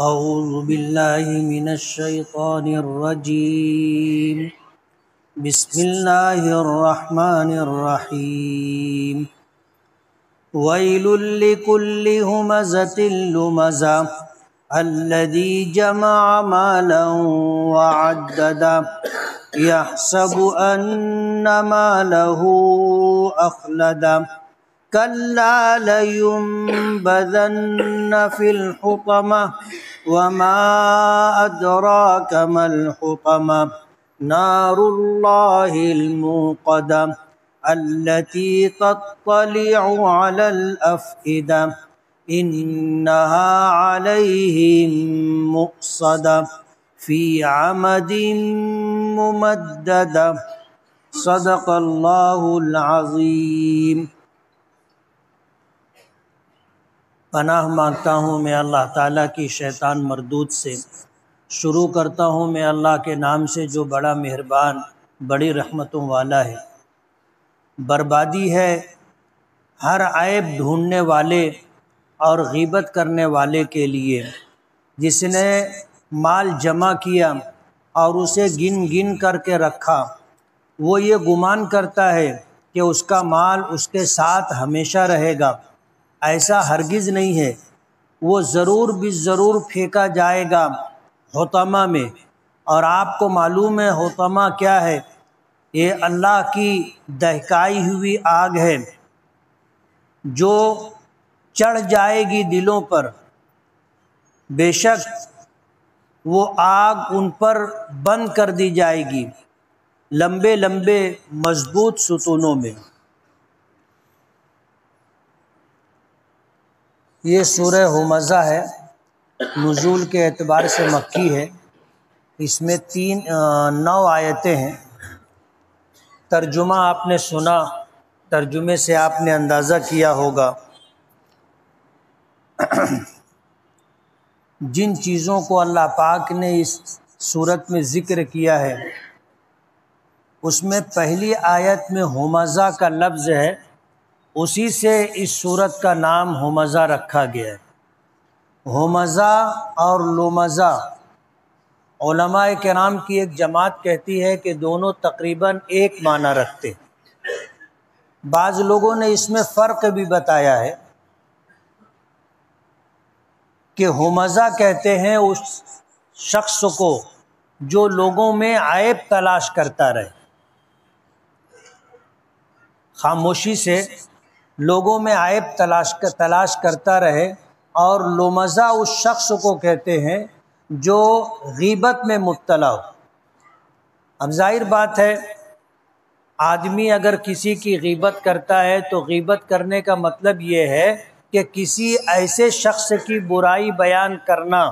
اعوذ باللہ من الشیطان الرجیم بسم اللہ الرحمن الرحیم ویل لکل ہمزۃ لمزہ الذی جمع مالا وعددہ یحسب ان مالہ اخلدہ کلا لینبذن فی الحطمہ وما ادراک ما الحطمہ نار اللہ الموقدہ التي تطلع على الأفئدة إنها عليهم مؤصدة في عمد ممددة صدق الله العظیم۔ پناہ مانگتا ہوں میں اللہ تعالیٰ کی شیطان مردود سے۔ شروع کرتا ہوں میں اللہ کے نام سے جو بڑا مہربان بڑی رحمتوں والا ہے۔ بربادی ہے ہر عیب ڈھونڈنے والے اور غیبت کرنے والے کے لیے، جس نے مال جمع کیا اور اسے گن گن کر کے رکھا، وہ یہ گمان کرتا ہے کہ اس کا مال اس کے ساتھ ہمیشہ رہے گا۔ ایسا ہرگز نہیں ہے، وہ ضرور بالضرور پھینکا جائے گا حطمہ میں۔ اور آپ کو معلوم ہے حطمہ کیا ہے؟ یہ اللہ کی دہکائی ہوئی آگ ہے جو چڑھ جائے گی دلوں پر، بے شک وہ آگ ان پر بند کر دی جائے گی لمبے لمبے مضبوط ستونوں میں۔ یہ سورہ ہمزہ ہے، نزول کے اعتبار سے مکی ہے۔ اس میں 9 آیتیں ہیں۔ ترجمہ آپ نے سنا، ترجمے سے آپ نے اندازہ کیا ہوگا جن چیزوں کو اللہ پاک نے اس صورت میں ذکر کیا ہے، اس میں پہلی آیت میں ہمزہ کا لفظ ہے، اسی سے اس صورت کا نام ہمزہ رکھا گیا ہے۔ ہمزہ اور لمزہ علماء کرام کی ایک جماعت کہتی ہے کہ دونوں تقریباً ایک معنی رکھتے۔ بعض لوگوں نے اس میں فرق بھی بتایا ہے کہ ہمزہ کہتے ہیں اس شخص کو جو لوگوں میں عیب تلاش کرتا رہے، خاموشی سے لوگوں میں عیب تلاش کرتا رہے، اور لمزہ اس شخص کو کہتے ہیں جو غیبت میں مبتلا ہو۔ اب ظاہر بات ہے آدمی اگر کسی کی غیبت کرتا ہے تو غیبت کرنے کا مطلب یہ ہے کہ کسی ایسے شخص کی برائی بیان کرنا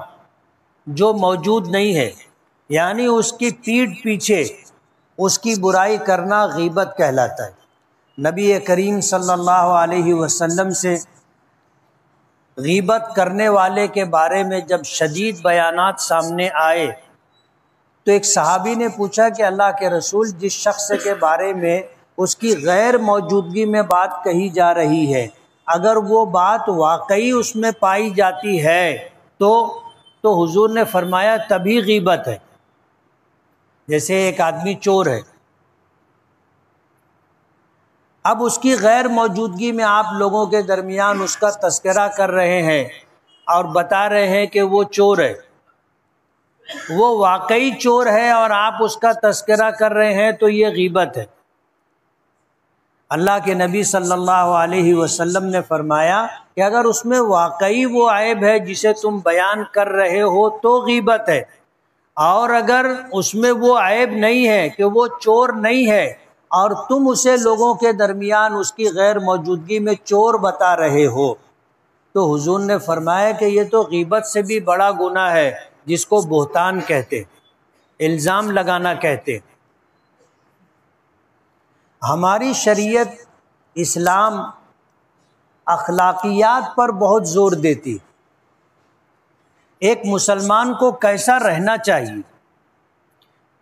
جو موجود نہیں ہے، یعنی اس کی پیٹھ پیچھے اس کی برائی کرنا غیبت کہلاتا ہے۔ نبی کریم صلی اللہ علیہ وسلم سے غیبت کرنے والے کے بارے میں جب شدید بیانات سامنے آئے تو ایک صحابی نے پوچھا کہ اللہ کے رسول، جس شخص کے بارے میں اس کی غیر موجودگی میں بات کہی جا رہی ہے، اگر وہ بات واقعی اس میں پائی جاتی ہے تو حضور نے فرمایا تبھی غیبت ہے۔ جیسے ایک آدمی چور ہے، اب اس کی غیر موجودگی میں آپ لوگوں کے درمیان اس کا تذکرہ کر رہے ہیں اور بتا رہے ہیں کہ وہ چور ہے، وہ واقعی چور ہے اور آپ اس کا تذکرہ کر رہے ہیں تو یہ غیبت ہے۔ اللہ کے نبی صلی اللہ علیہ وسلم نے فرمایا کہ اگر اس میں واقعی وہ عیب ہے جسے تم بیان کر رہے ہو تو غیبت ہے، اور اگر اس میں وہ عیب نہیں ہے کہ وہ چور نہیں ہے اور تم اسے لوگوں کے درمیان اس کی غیر موجودگی میں چور بتا رہے ہو، تو حضور نے فرمایا کہ یہ تو غیبت سے بھی بڑا گناہ ہے، جس کو بہتان کہتے، الزام لگانا کہتے۔ ہماری شریعت اسلام اخلاقیات پر بہت زور دیتی، ایک مسلمان کو کیسا رہنا چاہیے۔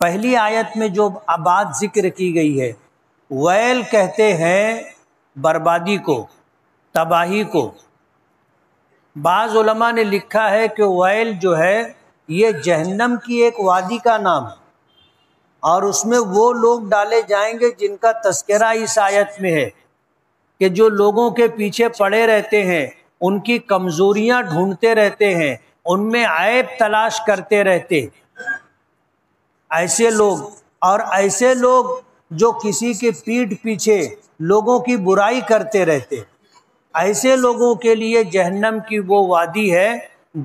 پہلی آیت میں جو بات ذکر کی گئی ہے، ویل کہتے ہیں بربادی کو، تباہی کو۔ بعض علماء نے لکھا ہے کہ ویل جو ہے یہ جہنم کی ایک وادی کا نام ہے، اور اس میں وہ لوگ ڈالے جائیں گے جن کا تذکرہ اس آیت میں ہے کہ جو لوگوں کے پیچھے پڑے رہتے ہیں، ان کی کمزوریاں ڈھونڈتے رہتے ہیں، ان میں عیب تلاش کرتے رہتے، ایسے لوگ، اور ایسے لوگ جو کسی کے پیٹھ پیچھے لوگوں کی برائی کرتے رہتے، ایسے لوگوں کے لیے جہنم کی وہ وادی ہے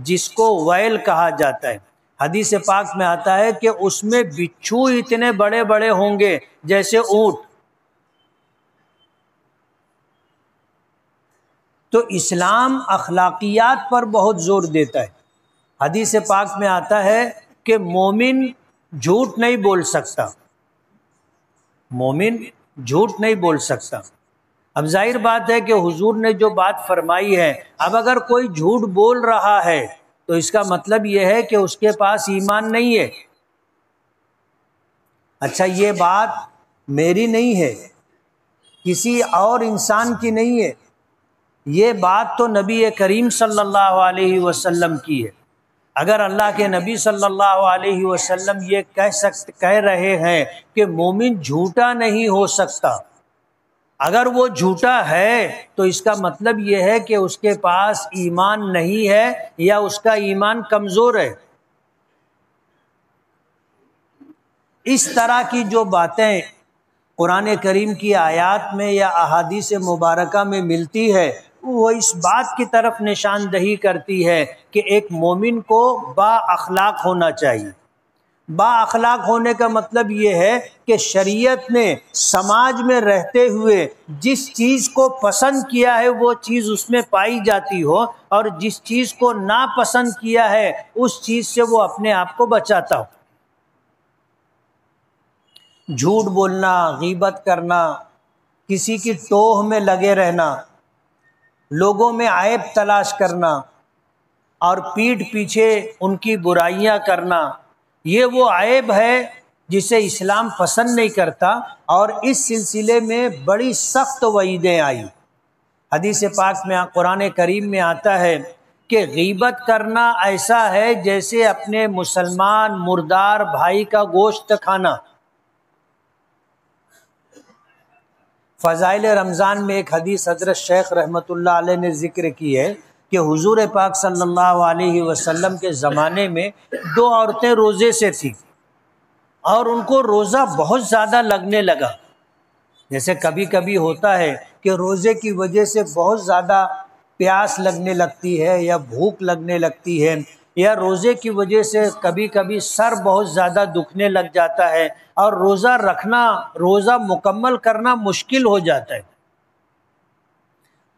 جس کو ویل کہا جاتا ہے۔ حدیث پاک میں آتا ہے کہ اس میں بچھو اتنے بڑے بڑے ہوں گے جیسے اونٹ۔ تو اسلام اخلاقیات پر بہت زور دیتا ہے۔ حدیث پاک میں آتا ہے کہ مومن جھوٹ نہیں بول سکتا، مومن جھوٹ نہیں بول سکتا۔ اب ظاہر بات ہے کہ حضور نے جو بات فرمائی ہے، اب اگر کوئی جھوٹ بول رہا ہے تو اس کا مطلب یہ ہے کہ اس کے پاس ایمان نہیں ہے۔ اچھا، یہ بات میری نہیں ہے، کسی اور انسان کی نہیں ہے، یہ بات تو نبی کریم صلی اللہ علیہ وسلم کی ہے۔ اگر اللہ کے نبی صلی اللہ علیہ وسلم یہ کہہ رہے ہیں کہ مومن جھوٹا نہیں ہو سکتا، اگر وہ جھوٹا ہے تو اس کا مطلب یہ ہے کہ اس کے پاس ایمان نہیں ہے یا اس کا ایمان کمزور ہے۔ اس طرح کی جو باتیں قرآن کریم کی آیات میں یا احادیث مبارکہ میں ملتی ہے، وہ اس بات کی طرف نشاندہی کرتی ہے کہ ایک مومن کو با اخلاق ہونا چاہیے۔ با اخلاق ہونے کا مطلب یہ ہے کہ شریعت نے سماج میں رہتے ہوئے جس چیز کو پسند کیا ہے وہ چیز اس میں پائی جاتی ہو، اور جس چیز کو ناپسند کیا ہے اس چیز سے وہ اپنے آپ کو بچاتا ہو۔ جھوٹ بولنا، غیبت کرنا، کسی کی ٹوہ میں لگے رہنا، لوگوں میں عیب تلاش کرنا اور پیٹھ پیچھے ان کی برائیاں کرنا، یہ وہ عیب ہے جسے اسلام پسند نہیں کرتا، اور اس سلسلے میں بڑی سخت وعیدیں آئی۔ حدیث پاک میں، قرآن کریم میں آتا ہے کہ غیبت کرنا ایسا ہے جیسے اپنے مسلمان مردار بھائی کا گوشت کھانا۔ فضائل رمضان میں ایک حدیث حضرت شیخ رحمۃ اللہ علیہ نے ذکر کی ہے کہ حضور پاک صلی اللہ علیہ وسلم کے زمانے میں 2 عورتیں روزے سے تھیں، اور ان کو روزہ بہت زیادہ لگنے لگا۔ جیسے کبھی کبھی ہوتا ہے کہ روزے کی وجہ سے بہت زیادہ پیاس لگنے لگتی ہے یا بھوک لگنے لگتی ہے، یا روزے کی وجہ سے کبھی کبھی سر بہت زیادہ دکھنے لگ جاتا ہے، اور روزہ رکھنا، روزہ مکمل کرنا مشکل ہو جاتا ہے۔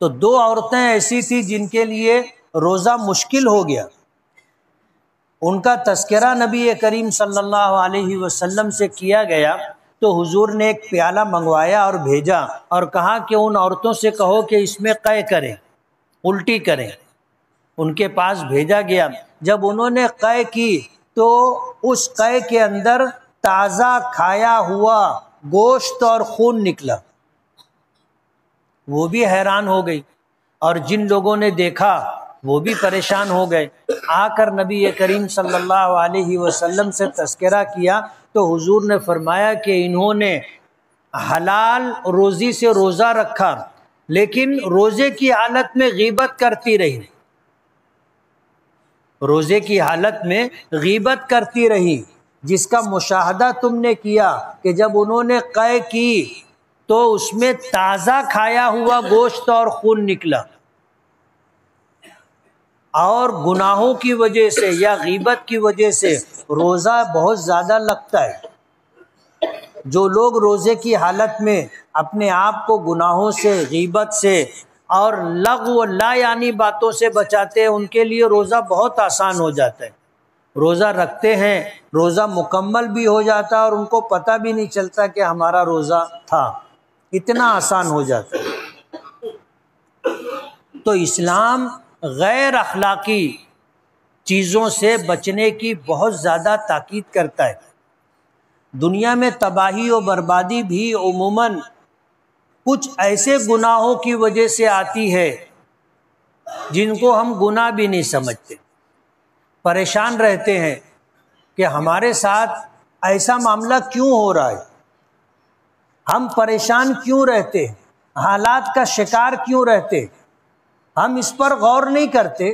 تو 2 عورتیں ایسی تھیں جن کے لیے روزہ مشکل ہو گیا، ان کا تذکرہ نبی کریم صلی اللہ علیہ وسلم سے کیا گیا، تو حضور نے ایک پیالہ منگوایا اور بھیجا، اور کہا کہ ان عورتوں سے کہو کہ اس میں قے کریں، الٹی کریں۔ ان کے پاس بھیجا گیا، جب انہوں نے قے کی تو اس قے کے اندر تازہ کھایا ہوا گوشت اور خون نکلا۔ وہ بھی حیران ہو گئی، اور جن لوگوں نے دیکھا وہ بھی پریشان ہو گئے۔ آ کر نبی کریم صلی اللہ علیہ وسلم سے تذکرہ کیا تو حضور نے فرمایا کہ انہوں نے حلال روزی سے روزہ رکھا، لیکن روزے کی حالت میں غیبت کرتی رہی، روزے کی حالت میں غیبت کرتی رہی، جس کا مشاہدہ تم نے کیا کہ جب انہوں نے قے کی تو اس میں تازہ کھایا ہوا گوشت اور خون نکلا۔ اور گناہوں کی وجہ سے یا غیبت کی وجہ سے روزہ بہت زیادہ لگتا ہے۔ جو لوگ روزے کی حالت میں اپنے آپ کو گناہوں سے، غیبت سے اور لغو لا یعنی باتوں سے بچاتے ہیں، ان کے لیے روزہ بہت آسان ہو جاتا ہے۔ روزہ رکھتے ہیں، روزہ مکمل بھی ہو جاتا ہے، اور ان کو پتہ بھی نہیں چلتا کہ ہمارا روزہ تھا، اتنا آسان ہو جاتا ہے۔ تو اسلام غیر اخلاقی چیزوں سے بچنے کی بہت زیادہ تاکید کرتا ہے۔ دنیا میں تباہی و بربادی بھی عموماً کچھ ایسے گناہوں کی وجہ سے آتی ہے جن کو ہم گناہ بھی نہیں سمجھتے، پریشان رہتے ہیں کہ ہمارے ساتھ ایسا معاملہ کیوں ہو رہا ہے، ہم پریشان کیوں رہتے ہیں، حالات کا شکار کیوں رہتے، ہم اس پر غور نہیں کرتے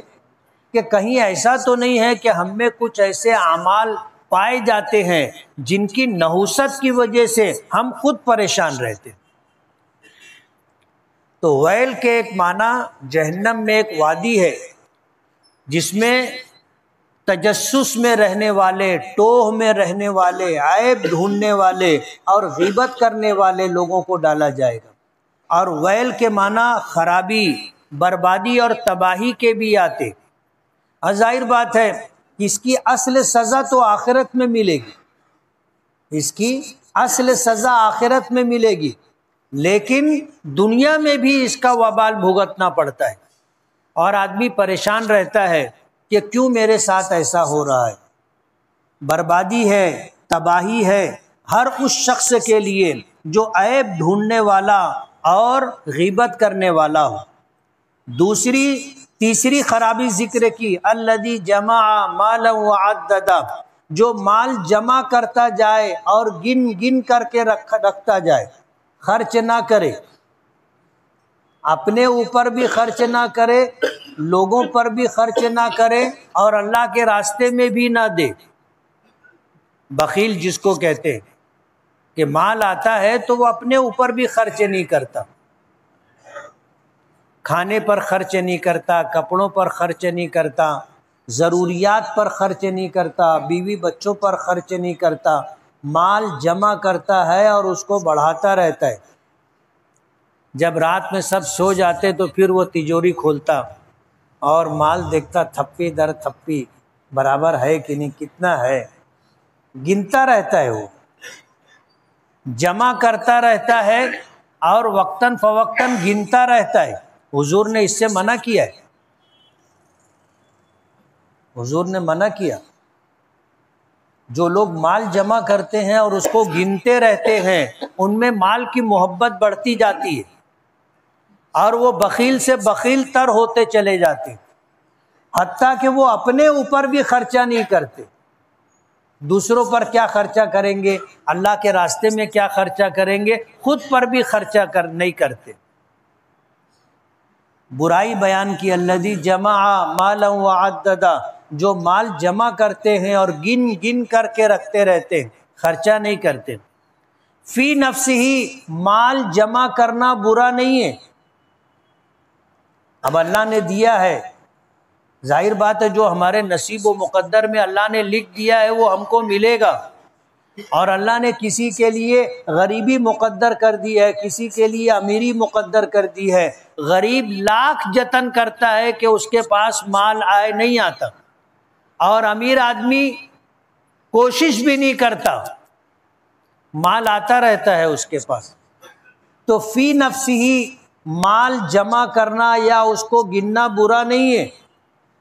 کہ کہیں ایسا تو نہیں ہے کہ ہم میں کچھ ایسے اعمال پائے جاتے ہیں جن کی نحوست کی وجہ سے ہم خود پریشان رہتے۔ تو ویل کے ایک معنی جہنم میں ایک وادی ہے جس میں تجسس میں رہنے والے، ٹوہ میں رہنے والے، عیب ڈھونڈنے والے اور غیبت کرنے والے لوگوں کو ڈالا جائے گا۔ اور ویل کے معنی خرابی، بربادی اور تباہی کے بھی آتے۔ ظاہر بات ہے کہ اس کی اصل سزا تو آخرت میں ملے گی، اس کی اصل سزا آخرت میں ملے گی، لیکن دنیا میں بھی اس کا وبال بھگتنا پڑتا ہے، اور آدمی پریشان رہتا ہے کہ کیوں میرے ساتھ ایسا ہو رہا ہے۔ بربادی ہے، تباہی ہے ہر اس شخص کے لیے جو عیب ڈھونڈنے والا اور غیبت کرنے والا ہو۔ تیسری خرابی ذکر کی، الذی جمع مالا وعددا، جو مال جمع کرتا جائے اور گن گن کر کے رکھتا جائے، خرچ نہ کرے، اپنے اوپر بھی خرچ نہ کرے، لوگوں پر بھی خرچ نہ کرے اور اللہ کے راستے میں بھی نہ دے۔ بخیل جس کو کہتے ہیں کہ مال آتا ہے تو وہ اپنے اوپر بھی خرچ نہیں کرتا، کھانے پر خرچ نہیں کرتا، کپڑوں پر خرچ نہیں کرتا، ضروریات پر خرچ نہیں کرتا، بیوی بچوں پر خرچ نہیں کرتا، مال جمع کرتا ہے اور اس کو بڑھاتا رہتا ہے۔ جب رات میں سب سو جاتے تو پھر وہ تجوری کھولتا اور مال دیکھتا، تھپی در تھپی برابر ہے کہ نہیں، کتنا ہے، گنتا رہتا ہے، وہ جمع کرتا رہتا ہے اور وقتاً فوقتاً گنتا رہتا ہے۔ حضور نے اس سے منع کیا ہے، حضور نے منع کیا۔ جو لوگ مال جمع کرتے ہیں اور اس کو گنتے رہتے ہیں، ان میں مال کی محبت بڑھتی جاتی ہے اور وہ بخیل سے بخیل تر ہوتے چلے جاتے، حتیٰ کہ وہ اپنے اوپر بھی خرچہ نہیں کرتے۔ دوسروں پر کیا خرچہ کریں گے، اللہ کے راستے میں کیا خرچہ کریں گے، خود پر بھی خرچہ نہیں کرتے۔ برائی بیان کی، الذی جمع مالا وعددا، جو مال جمع کرتے ہیں اور گن گن کر کے رکھتے رہتے ہیں، خرچہ نہیں کرتے۔ فی نفسہ، مال جمع کرنا برا نہیں ہے، اب اللہ نے دیا ہے، ظاہر بات ہے جو ہمارے نصیب و مقدر میں اللہ نے لکھ دیا ہے وہ ہم کو ملے گا، اور اللہ نے کسی کے لیے غریبی مقدر کر دی ہے، کسی کے لیے امیری مقدر کر دی ہے۔ غریب لاکھ جتن کرتا ہے کہ اس کے پاس مال آئے، نہیں آتا، اور امیر آدمی کوشش بھی نہیں کرتا، مال آتا رہتا ہے اس کے پاس۔ تو فی نفسہ، مال جمع کرنا یا اس کو گننا برا نہیں ہے۔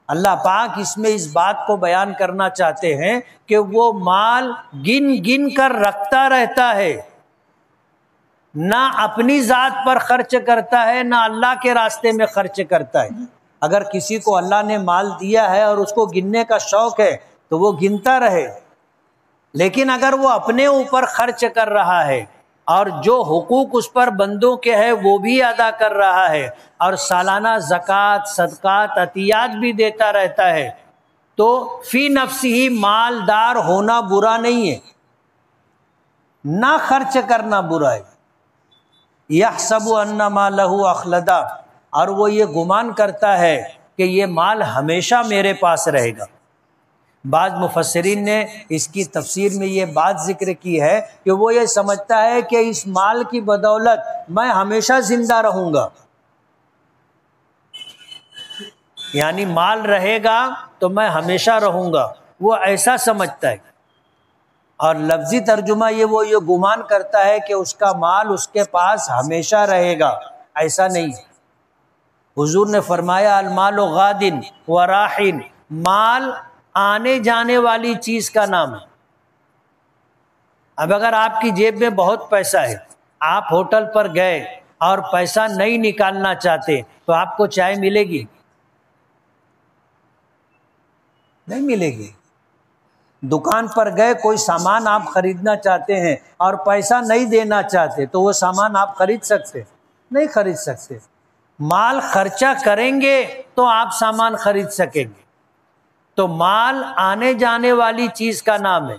اللہ پاک اس میں اس بات کو بیان کرنا چاہتے ہیں کہ وہ مال گن گن کر رکھتا رہتا ہے، نہ اپنی ذات پر خرچ کرتا ہے، نہ اللہ کے راستے میں خرچ کرتا ہے۔ اگر کسی کو اللہ نے مال دیا ہے اور اس کو گننے کا شوق ہے تو وہ گنتا رہے، لیکن اگر وہ اپنے اوپر خرچ کر رہا ہے اور جو حقوق اس پر بندوں کے ہے وہ بھی ادا کر رہا ہے اور سالانہ زکوٰۃ، صدقات، عطیات بھی دیتا رہتا ہے، تو فی نفسہ مالدار ہونا برا نہیں ہے، نہ خرچ کرنا برا ہے۔ یحسب ان مالہ اخلدا، اور وہ یہ گمان کرتا ہے کہ یہ مال ہمیشہ میرے پاس رہے گا۔ بعض مفسرین نے اس کی تفسیر میں یہ بات ذکر کی ہے کہ وہ یہ سمجھتا ہے کہ اس مال کی بدولت میں ہمیشہ زندہ رہوں گا، یعنی مال رہے گا تو میں ہمیشہ رہوں گا، وہ ایسا سمجھتا ہے۔ اور لفظی ترجمہ وہ یہ گمان کرتا ہے کہ اس کا مال اس کے پاس ہمیشہ رہے گا، ایسا نہیں۔ حضور نے فرمایا المال غاد وراح، مال آنے جانے والی چیز کا نام ہے۔ اب اگر آپ کی جیب میں بہت پیسہ ہے، آپ ہوٹل پر گئے اور پیسہ نہیں نکالنا چاہتے تو آپ کو چائے ملے گی؟ نہیں ملے گی۔ دکان پر گئے، کوئی سامان آپ خریدنا چاہتے ہیں اور پیسہ نہیں دینا چاہتے تو وہ سامان آپ خرید سکتے؟ نہیں خرید سکتے۔ مال خرچہ کریں گے تو آپ سامان خرید سکیں گے۔ تو مال آنے جانے والی چیز کا نام ہے۔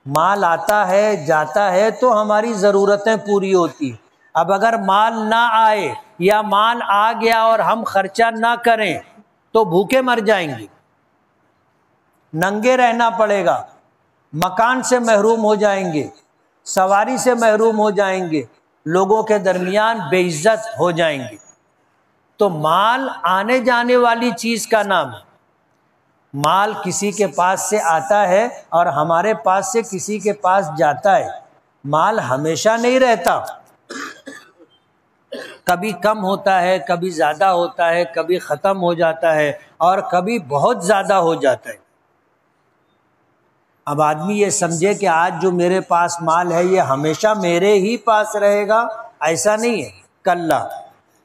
مال آتا ہے جاتا ہے تو ہماری ضرورتیں پوری ہوتی ہیں۔ اب اگر مال نہ آئے یا مال آ گیا اور ہم خرچہ نہ کریں تو بھوکے مر جائیں گے، ننگے رہنا پڑے گا، مکان سے محروم ہو جائیں گے، سواری سے محروم ہو جائیں گے، لوگوں کے درمیان بے عزت ہو جائیں گے۔ تو مال آنے جانے والی چیز کا نام ہے۔ مال کسی کے پاس سے آتا ہے اور ہمارے پاس سے کسی کے پاس جاتا ہے۔ مال ہمیشہ نہیں رہتا، کبھی کم ہوتا ہے، کبھی زیادہ ہوتا ہے، کبھی ختم ہو جاتا ہے اور کبھی بہت زیادہ ہو جاتا ہے۔ اب آدمی یہ سمجھے کہ آج جو میرے پاس مال ہے یہ ہمیشہ میرے ہی پاس رہے گا، ایسا نہیں ہے۔ کلا،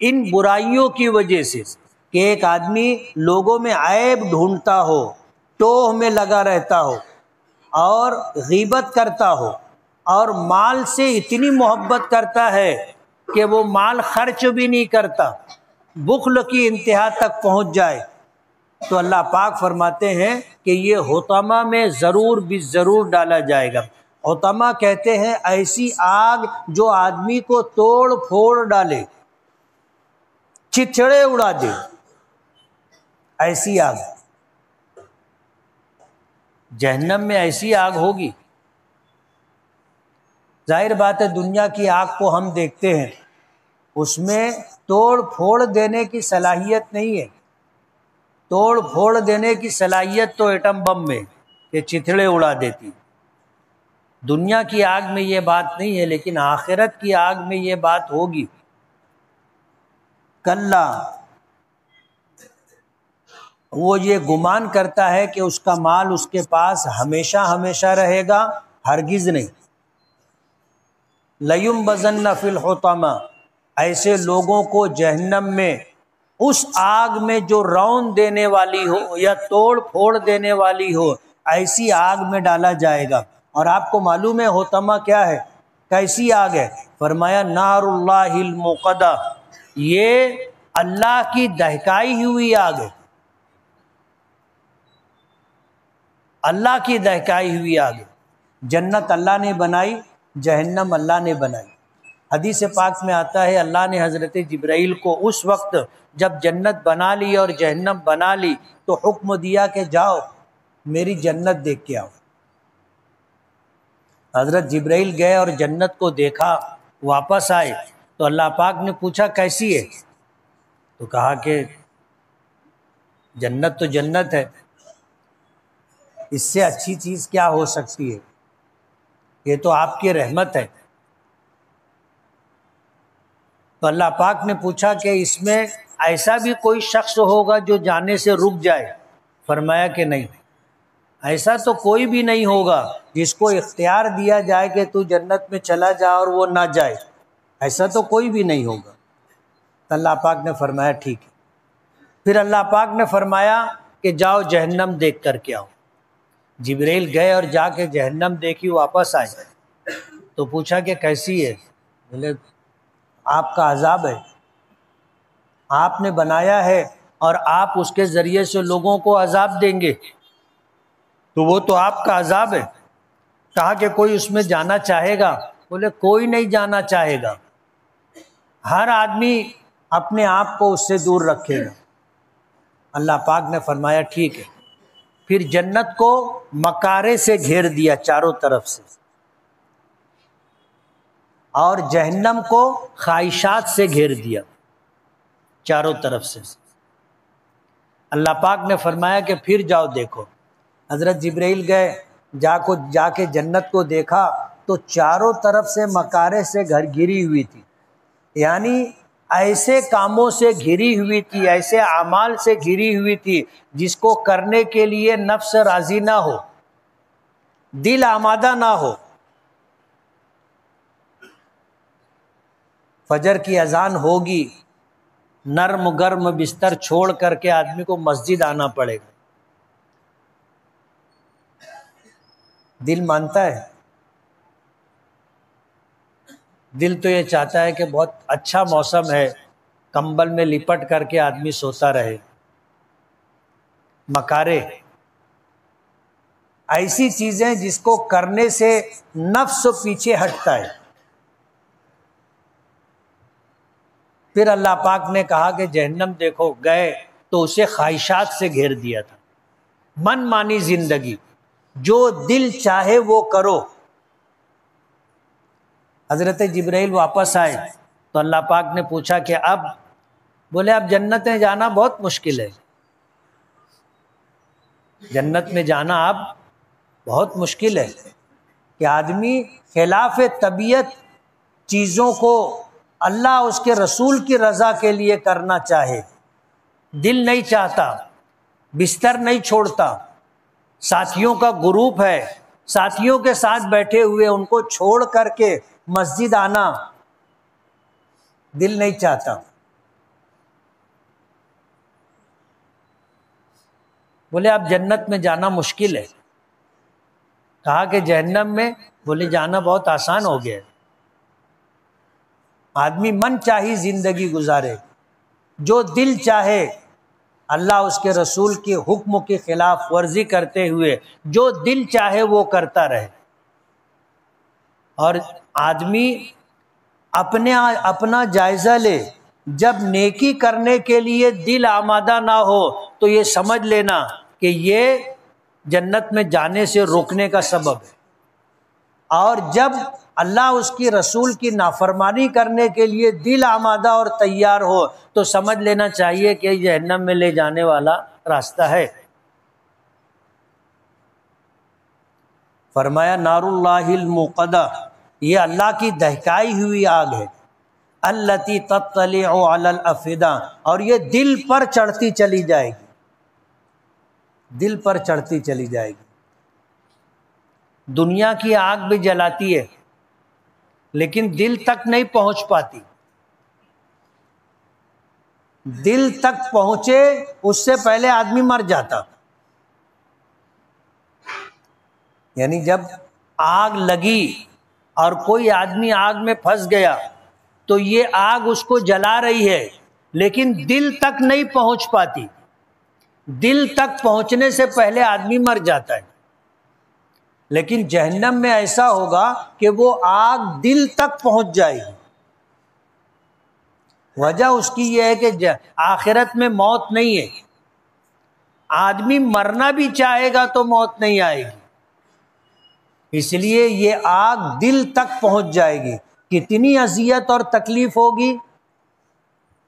ان برائیوں کی وجہ سے کہ ایک آدمی لوگوں میں عیب ڈھونڈتا ہو، ٹوہ میں لگا رہتا ہو اور غیبت کرتا ہو اور مال سے اتنی محبت کرتا ہے کہ وہ مال خرچ بھی نہیں کرتا، بخل کی انتہا تک پہنچ جائے، تو اللہ پاک فرماتے ہیں کہ یہ حطمہ میں ضرور بھی ضرور ڈالا جائے گا۔ حطمہ کہتے ہیں ایسی آگ جو آدمی کو توڑ پھوڑ ڈالے، چچڑے اڑا دے، ایسی آگ۔ جہنم میں ایسی آگ ہوگی۔ ظاہر بات ہے دنیا کی آگ کو ہم دیکھتے ہیں، اس میں توڑ پھوڑ دینے کی صلاحیت نہیں ہے۔ توڑ پھوڑ دینے کی صلاحیت تو ایٹم بم میں کہ چتھڑے اڑا دیتی۔ دنیا کی آگ میں یہ بات نہیں ہے، لیکن آخرت کی آگ میں یہ بات ہوگی۔ کلا، وہ یہ گمان کرتا ہے کہ اس کا مال اس کے پاس ہمیشہ ہمیشہ رہے گا، ہرگز نہیں۔ لَيُنبَذَنَّ فِي الْحُطَمَةِ، ایسے لوگوں کو جہنم میں اس آگ میں جو رون دینے والی ہو یا توڑ پھوڑ دینے والی ہو، ایسی آگ میں ڈالا جائے گا۔ اور آپ کو معلوم ہے حطمہ کیا ہے، کیسی آگ ہے؟ فرمایا نار اللہ الموقدہ، یہ اللہ کی دہکائی ہوئی آگ ہے، اللہ کی دہکائی ہوئی آگ ہے۔ جنت اللہ نے بنائی، جہنم اللہ نے بنائی۔ حدیث پاک میں آتا ہے اللہ نے حضرت جبرائیل کو اس وقت جب جنت بنا لی اور جہنم بنا لی تو حکم دیا کہ جاؤ میری جنت دیکھ کے آؤ۔ حضرت جبرائیل گئے اور جنت کو دیکھا، واپس آئے تو اللہ پاک نے پوچھا کیسی ہے؟ تو کہا کہ جنت تو جنت ہے، اس سے اچھی چیز کیا ہو سکتی ہے، یہ تو آپ کی رحمت ہے۔ تو اللہ پاک نے پوچھا کہ اس میں ایسا بھی کوئی شخص ہوگا جو جانے سے رک جائے؟ فرمایا کہ نہیں، ایسا تو کوئی بھی نہیں ہوگا جس کو اختیار دیا جائے کہ تو جنت میں چلا جا اور وہ نہ جائے، ایسا تو کوئی بھی نہیں ہوگا۔ تو اللہ پاک نے فرمایا ٹھیک ہے۔ پھر اللہ پاک نے فرمایا کہ جاؤ جہنم دیکھ کر کے آؤ۔ جبرائیل گئے اور جا کے جہنم دیکھی، واپس آئے تو پوچھا کہ کیسی ہے؟ بولے آپ کا عذاب ہے، آپ نے بنایا ہے اور آپ اس کے ذریعے سے لوگوں کو عذاب دیں گے، تو وہ تو آپ کا عذاب ہے۔ کہا کہ کوئی اس میں جانا چاہے گا؟ بولے کوئی نہیں جانا چاہے گا، ہر آدمی اپنے آپ کو اس سے دور رکھے گا۔ اللہ پاک نے فرمایا ٹھیک ہے۔ پھر جنت کو مکارے سے گھیر دیا چاروں طرف سے، اور جہنم کو خواہشات سے گھیر دیا چاروں طرف سے۔ اللہ پاک نے فرمایا کہ پھر جاؤ دیکھو۔ حضرت جبرائیل گئے، جا کے جنت کو دیکھا تو چاروں طرف سے مکارے سے گھری ہوئی تھی، یعنی ایسے کاموں سے گھری ہوئی تھی، ایسے اعمال سے گھری ہوئی تھی جس کو کرنے کے لیے نفس راضی نہ ہو، دل آمادہ نہ ہو۔ فجر کی اذان ہوگی، نرم گرم بستر چھوڑ کر کے آدمی کو مسجد آنا پڑے گا، دل مانتا ہے؟ دل تو یہ چاہتا ہے کہ بہت اچھا موسم ہے، کمبل میں لپٹ کر کے آدمی سوتا رہے۔ مکارے ایسی چیزیں جس کو کرنے سے نفس پیچھے ہٹتا ہے۔ پھر اللہ پاک نے کہا کہ جہنم دیکھو گئے تو اسے خواہشات سے گھیر دیا تھا، من مانی زندگی، جو دل چاہے وہ کرو۔ حضرت جبرائیل واپس آئے تو اللہ پاک نے پوچھا کہ اب، بولے اب جنت میں جانا بہت مشکل ہے، جنت میں جانا اب بہت مشکل ہے کہ آدمی خلاف طبیعت چیزوں کو اللہ اس کے رسول کی رضا کے لیے کرنا چاہے، دل نہیں چاہتا، بستر نہیں چھوڑتا، ساتھیوں کا گروپ ہے، ساتھیوں کے ساتھ بیٹھے ہوئے ان کو چھوڑ کر کے مسجد آنا دل نہیں چاہتا۔ بولے اب جنت میں جانا مشکل ہے۔ کہا کہ جہنم میں، بولے جانا بہت آسان ہو گیا ہے، آدمی من چاہی زندگی گزارے، جو دل چاہے، اللہ اس کے رسول کے حکم کی خلاف ورزی کرتے ہوئے جو دل چاہے وہ کرتا رہے۔ اور آدمی اپنا جائزہ لے، جب نیکی کرنے کے لیے دل آمادہ نہ ہو تو یہ سمجھ لینا کہ یہ جنت میں جانے سے روکنے کا سبب ہے، اور جب اللہ اس کی رسول کی نافرمانی کرنے کے لیے دل آمادہ اور تیار ہو تو سمجھ لینا چاہیے کہ جہنم میں لے جانے والا راستہ ہے۔ فرمایا نار اللہ الموقدہ، یہ اللہ کی دہکائی ہوئی آگ ہے، التی تطلع علی الافئدہ، اور یہ دل پر چڑھتی چلی جائے گی، دل پر چڑھتی چلی جائے گی۔ دنیا کی آگ بھی جلاتی ہے لیکن دل تک نہیں پہنچ پاتی، دل تک پہنچے اس سے پہلے آدمی مر جاتا۔ یعنی جب آگ لگی اور کوئی آدمی آگ میں پھنس گیا تو یہ آگ اس کو جلا رہی ہے لیکن دل تک نہیں پہنچ پاتی، دل تک پہنچنے سے پہلے آدمی مر جاتا ہے۔ لیکن جہنم میں ایسا ہوگا کہ وہ آگ دل تک پہنچ جائے گی۔ وجہ اس کی یہ ہے کہ آخرت میں موت نہیں ہے، آدمی مرنا بھی چاہے گا تو موت نہیں آئے گی، اس لیے یہ آگ دل تک پہنچ جائے گی۔ کتنی اذیت اور تکلیف ہوگی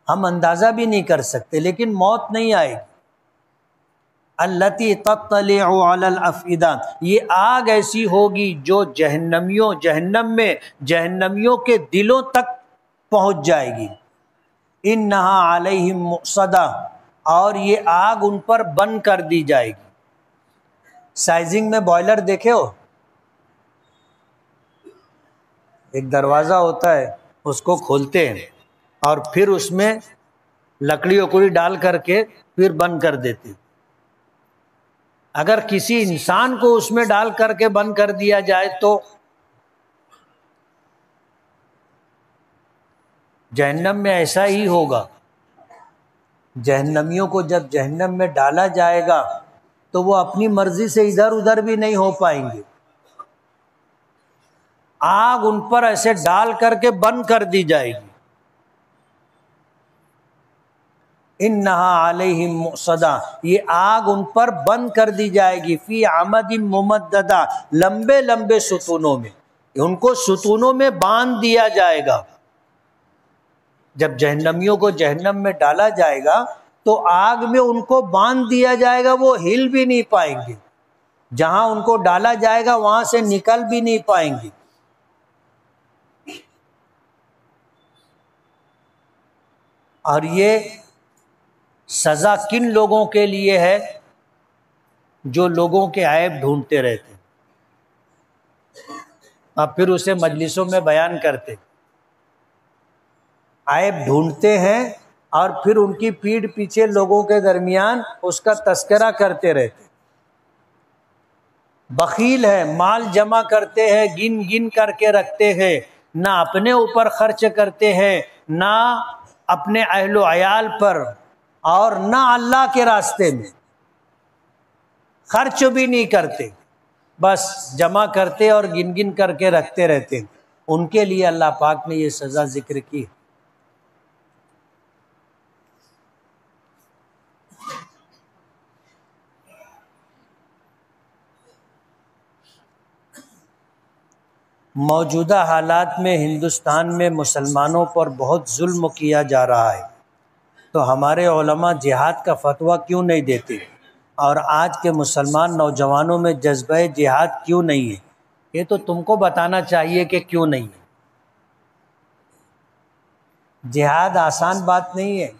ہم اندازہ بھی نہیں کر سکتے، لیکن موت نہیں آئے گی۔ التی تطلع علی الافئدہ، یہ آگ ایسی ہوگی جو جہنمیوں کے دلوں تک پہنچ جائے گی۔ انہا علیہم مؤصدہ، اور یہ آگ ان پر بند کر دی جائے گی۔ سائزنگ میں بوائلر دیکھے ہو، ایک دروازہ ہوتا ہے، اس کو کھولتے ہیں اور پھر اس میں لکڑی اکڑی ڈال کر کے پھر بند کر دیتے۔ اگر کسی انسان کو اس میں ڈال کر کے بند کر دیا جائے تو جہنم میں ایسا ہی ہوگا۔ جہنمیوں کو جب جہنم میں ڈالا جائے گا تو وہ اپنی مرضی سے ادھر ادھر بھی نہیں ہو پائیں گے، آگ ان پر ایسے ڈال کر کے بند کر دی جائے گی۔ انہا علیہم مؤصدہ، یہ آگ ان پر بند کر دی جائے گی، فی عمد ممددہ، لمبے لمبے ستونوں میں، ان کو ستونوں میں باندھ دیا جائے گا۔ جب جہنمیوں کو جہنم میں ڈالا جائے گا تو آگ میں ان کو باندھ دیا جائے گا، وہ ہل بھی نہیں پائیں گے، جہاں ان کو ڈالا جائے گا وہاں سے نکل بھی نہیں پائیں گے۔ اور یہ سزا کن لوگوں کے لیے ہے؟ جو لوگوں کے عیب ڈھونڈتے رہتے اور پھر اسے مجلسوں میں بیان کرتے، عیب ڈھونڈتے ہیں اور پھر ان کی پیٹھ پیچھے لوگوں کے درمیان اس کا تذکرہ کرتے رہتے۔ بخیل ہے، مال جمع کرتے ہیں، گن گن کر کے رکھتے ہیں، نہ اپنے اوپر خرچ کرتے ہیں، نہ اپنے اہل و عیال پر، اور نہ اللہ کے راستے میں خرچ بھی نہیں کرتے، بس جمع کرتے اور گن گن کر کے رکھتے رہتے۔ ان کے لیے اللہ پاک نے یہ سزا ذکر کی۔ موجودہ حالات میں ہندوستان میں مسلمانوں پر بہت ظلم کیا جا رہا ہے، تو ہمارے علماء جہاد کا فتویٰ کیوں نہیں دیتے؟ اور آج کے مسلمان نوجوانوں میں جذبہ جہاد کیوں نہیں ہے؟ یہ تو تم کو بتانا چاہیے کہ کیوں نہیں ہے۔ جہاد آسان بات نہیں ہے۔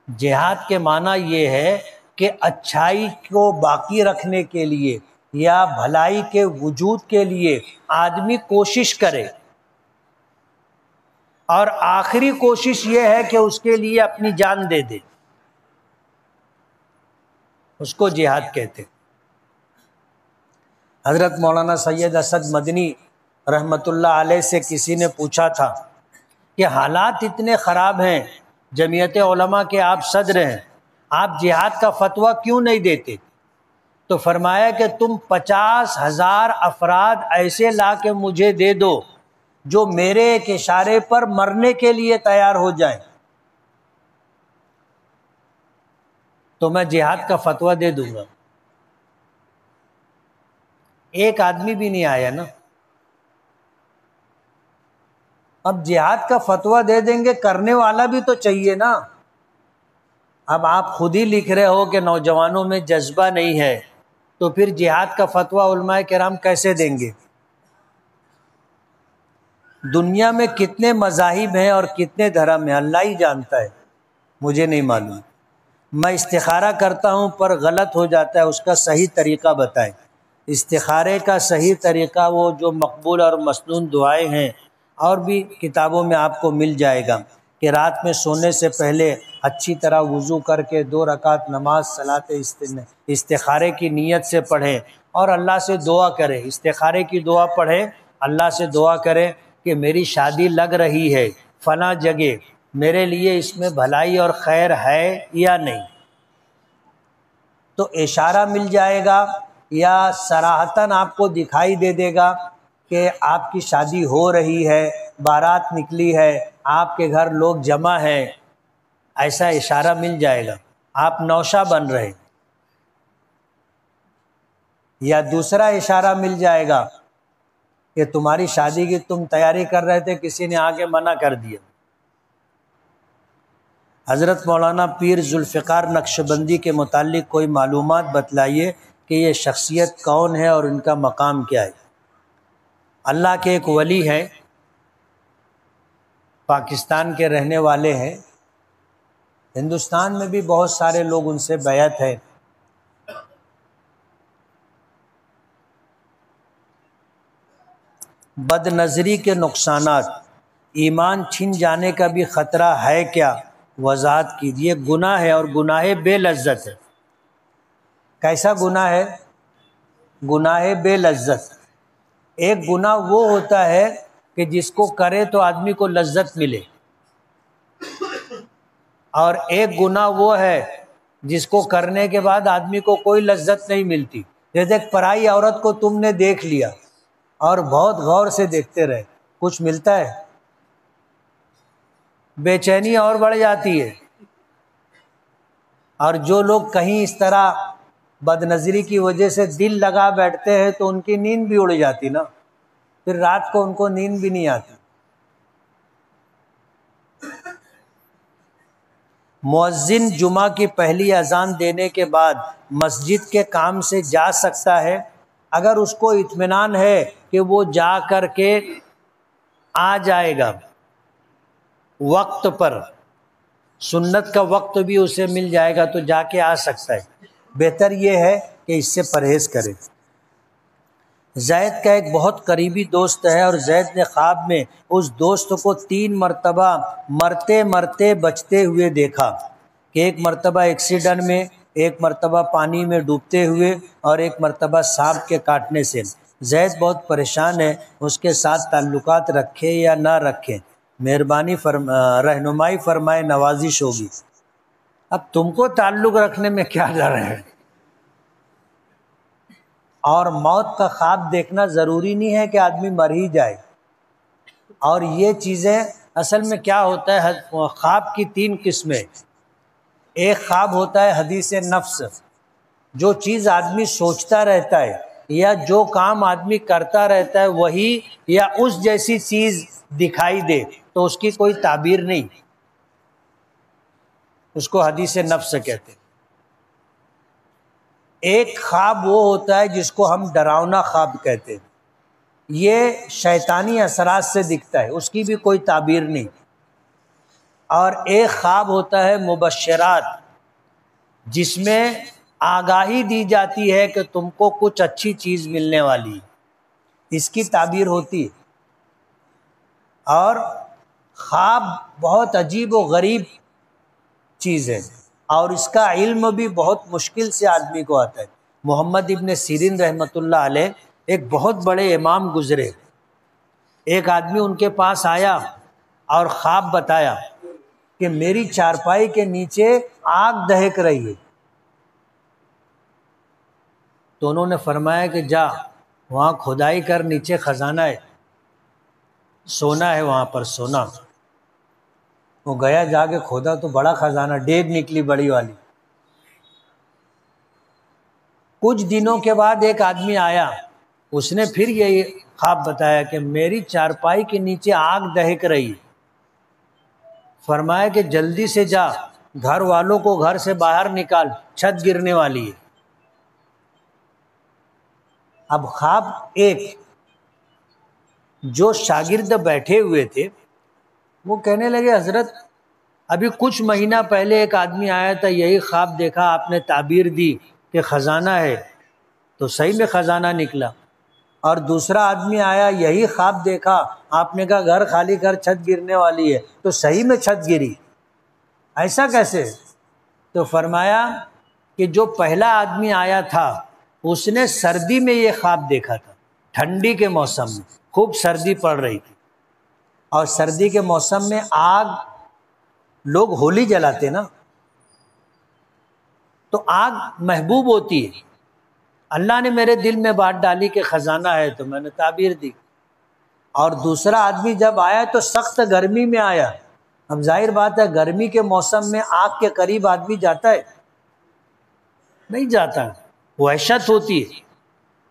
جہاد کے معنی یہ ہے کہ اچھائی کو باقی رکھنے کے لیے یا بھلائی کے وجود کے لیے آدمی کوشش کرے، اور آخری کوشش یہ ہے کہ اس کے لیے اپنی جان دے دے، اس کو جہاد کہتے۔ حضرت مولانا سید اسد مدنی رحمۃ اللہ علیہ سے کسی نے پوچھا تھا کہ حالات اتنے خراب ہیں، جمعیت علماء کے آپ صدر ہیں، آپ جہاد کا فتویٰ کیوں نہیں دیتے؟ تو فرمایا کہ تم 50,000 افراد ایسے لا کے مجھے دے دو جو میرے ایک اشارے پر مرنے کے لیے تیار ہو جائیں، تو میں جہاد کا فتویٰ دے دوں گا۔ ایک آدمی بھی نہیں آیا نا۔ اب جہاد کا فتویٰ دے دیں گے، کرنے والا بھی تو چاہیے نا۔ اب آپ خود ہی لکھ رہے ہو کہ نوجوانوں میں جذبہ نہیں ہے، تو پھر جہاد کا فتویٰ علماء کرام کیسے دیں گے؟ دنیا میں کتنے مذاہب ہیں اور کتنے دھرم ہیں اللہ ہی جانتا ہے، مجھے نہیں معلوم۔ میں استخارہ کرتا ہوں پر غلط ہو جاتا ہے، اس کا صحیح طریقہ بتائیں۔ استخارے کا صحیح طریقہ وہ جو مقبول اور مسنون دعائیں ہیں، اور بھی کتابوں میں آپ کو مل جائے گا، کہ رات میں سونے سے پہلے اچھی طرح وضو کر کے 2 رکعت نماز صلاۃ استخارے کی نیت سے پڑھیں، اور اللہ سے دعا کریں۔ استخارے کی دعا پڑھیں، اللہ سے دعا کریں کہ میری شادی لگ رہی ہے فلاں جگہ، میرے لیے اس میں بھلائی اور خیر ہے یا نہیں؟ تو اشارہ مل جائے گا، یا صراحتاً آپ کو دکھائی دے دے گا کہ آپ کی شادی ہو رہی ہے، بارات نکلی ہے، آپ کے گھر لوگ جمع ہیں، ایسا اشارہ مل جائے گا، آپ نوشہ بن رہے۔ یا دوسرا اشارہ مل جائے گا کہ تمہاری شادی کی تم تیاری کر رہے تھے، کسی نے آگے منع کر دیا۔ حضرت مولانا پیر ذوالفقار نقشبندی کے متعلق کوئی معلومات بتلائیے کہ یہ شخصیت کون ہے اور ان کا مقام کیا ہے؟ اللہ کے ایک ولی ہیں، پاکستان کے رہنے والے ہیں، ہندوستان میں بھی بہت سارے لوگ ان سے بیعت ہیں۔ بد نظری کے نقصانات، ایمان چھن جانے کا بھی خطرہ ہے کیا؟ وضاحت کیجیے۔ گناہ ہے، اور گناہ بے لذت ہے۔ کیسا گناہ ہے؟ گناہ بے لذت۔ ایک گناہ وہ ہوتا ہے کہ جس کو کرے تو آدمی کو لذت ملے، اور ایک گناہ وہ ہے جس کو کرنے کے بعد آدمی کو کوئی لذت نہیں ملتی۔ جیسے ایک پرائی عورت کو تم نے دیکھ لیا اور بہت غور سے دیکھتے رہے، کچھ ملتا ہے؟ بے چینی اور بڑھ جاتی ہے۔ اور جو لوگ کہیں اس طرح بد نظری کی وجہ سے دل لگا بیٹھتے ہیں تو ان کی نیند بھی اڑ جاتی نا، پھر رات کو ان کو نیند بھی نہیں آتی۔ مؤذن جمعہ کی پہلی اذان دینے کے بعد مسجد کے کام سے جا سکتا ہے اگر اس کو اطمینان ہے کہ وہ جا کر کے آ جائے گا وقت پر، سنت کا وقت بھی اسے مل جائے گا تو جا کے آ سکتا ہے۔ بہتر یہ ہے کہ اس سے پرہیز کرے۔ زید کا ایک بہت قریبی دوست ہے، اور زید نے خواب میں اس دوست کو 3 مرتبہ مرتے مرتے بچتے ہوئے دیکھا، کہ ایک مرتبہ ایکسیڈنٹ میں، ایک مرتبہ پانی میں ڈوبتے ہوئے اور ایک مرتبہ سانپ کے کاٹنے سے۔ زید بہت پریشان ہے، اس کے ساتھ تعلقات رکھے یا نہ رکھے، مہربانی رہنمائی فرمائے، نوازش ہوگی۔ اب تم کو تعلق رکھنے میں کیا ڈر ہے؟ اور موت کا خواب دیکھنا ضروری نہیں ہے کہ آدمی مر ہی جائے۔ اور یہ چیزیں اصل میں کیا ہوتا ہے، خواب کی 3 قسمیں۔ ایک خواب ہوتا ہے حدیث نفس، جو چیز آدمی سوچتا رہتا ہے یا جو کام آدمی کرتا رہتا ہے وہی یا اس جیسی چیز دکھائی دے تو اس کی کوئی تعبیر نہیں، اس کو حدیث نفس کہتے ہیں۔ ایک خواب وہ ہوتا ہے جس کو ہم ڈراؤنا خواب کہتے ہیں، یہ شیطانی اثرات سے دکھتا ہے، اس کی بھی کوئی تعبیر نہیں۔ اور ایک خواب ہوتا ہے مبشرات، جس میں آگاہی دی جاتی ہے کہ تم کو کچھ اچھی چیز ملنے والی ہے، اس کی تعبیر ہوتی ہے۔ اور خواب بہت عجیب و غریب چیز ہے اور اس کا علم بھی بہت مشکل سے آدمی کو آتا ہے۔ محمد ابن سیرین رحمۃ اللہ علیہ ایک بہت بڑے امام گزرے، ایک آدمی ان کے پاس آیا اور خواب بتایا کہ میری چارپائی کے نیچے آگ دہک رہی ہے۔ تو انہوں نے فرمایا کہ جا وہاں کھدائی کر، نیچے خزانہ ہے، سونا ہے وہاں پر، سونا۔ وہ گیا، جا کے کھودا تو بڑا خزانہ، ڈیگ نکلی بڑی والی۔ کچھ دنوں کے بعد ایک آدمی آیا، اس نے پھر یہ خواب بتایا کہ میری چارپائی کے نیچے آگ دہک رہی ہے۔ فرمایا کہ جلدی سے جا، گھر والوں کو گھر سے باہر نکال، چھت گرنے والی ہے۔ اب خواب ایک، جو شاگرد بیٹھے ہوئے تھے وہ کہنے لگے حضرت ابھی کچھ مہینہ پہلے ایک آدمی آیا تھا، یہی خواب دیکھا، آپ نے تعبیر دی کہ خزانہ ہے، تو صحیح میں خزانہ نکلا۔ اور دوسرا آدمی آیا، یہی خواب دیکھا، آپ نے کہا گھر خالی کر، چھت گرنے والی ہے، تو صحیح میں چھت گری۔ ایسا کیسے؟ تو فرمایا کہ جو پہلا آدمی آیا تھا اس نے سردی میں یہ خواب دیکھا تھا، ٹھنڈی کے موسم میں، خوب سردی پڑ رہی تھی، اور سردی کے موسم میں آگ، لوگ ہولی جلاتے نا، تو آگ محبوب ہوتی ہے۔ اللہ نے میرے دل میں بات ڈالی کہ خزانہ ہے، تو میں نے تعبیر دی۔ اور دوسرا آدمی جب آیا تو سخت گرمی میں آیا، اب ظاہر بات ہے گرمی کے موسم میں آگ کے قریب آدمی جاتا ہے؟ نہیں جاتا، وحشت ہوتی ہے۔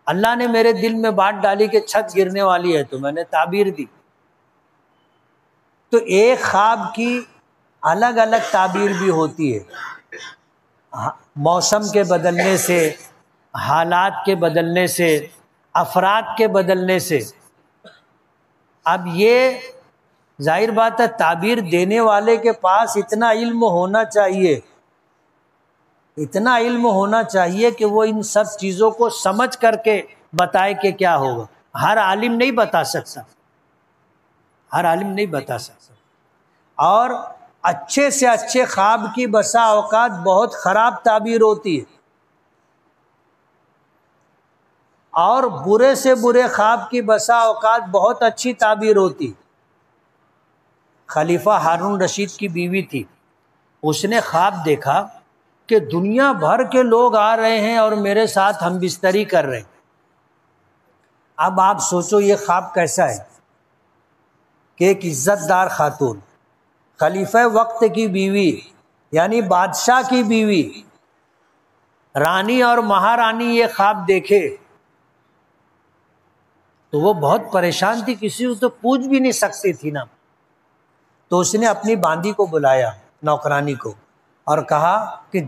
اللہ نے میرے دل میں بات ڈالی کہ چھت گرنے والی ہے، تو میں نے تعبیر دی۔ تو ایک خواب کی الگ الگ تعبیر بھی ہوتی ہے، موسم کے بدلنے سے، حالات کے بدلنے سے، افراد کے بدلنے سے۔ اب یہ ظاہر بات ہے تعبیر دینے والے کے پاس اتنا علم ہونا چاہیے، اتنا علم ہونا چاہیے کہ وہ ان سب چیزوں کو سمجھ کر کے بتائے کہ کیا ہوگا۔ ہر عالم نہیں بتا سکتا، ہر عالم نہیں بتا سکتا۔ اور اچھے سے اچھے خواب کی بسا اوقات بہت خراب تعبیر ہوتی ہے، اور برے سے برے خواب کی بسا اوقات بہت اچھی تعبیر ہوتی۔ خلیفہ ہارون رشید کی بیوی تھی، اس نے خواب دیکھا کہ دنیا بھر کے لوگ آ رہے ہیں اور میرے ساتھ ہم بستری کر رہے ہیں۔ اب آپ سوچو یہ خواب کیسا ہے کہ ایک عزت دار خاتون، خلیفہ وقت کی بیوی، یعنی بادشاہ کی بیوی، رانی اور مہارانی یہ خواب دیکھے تو وہ بہت پریشان تھی، کسی کو تو پوچھ بھی نہیں سکتی تھی نا۔ تو اس نے اپنی باندی کو بلایا، نوکرانی کو، اور کہا کہ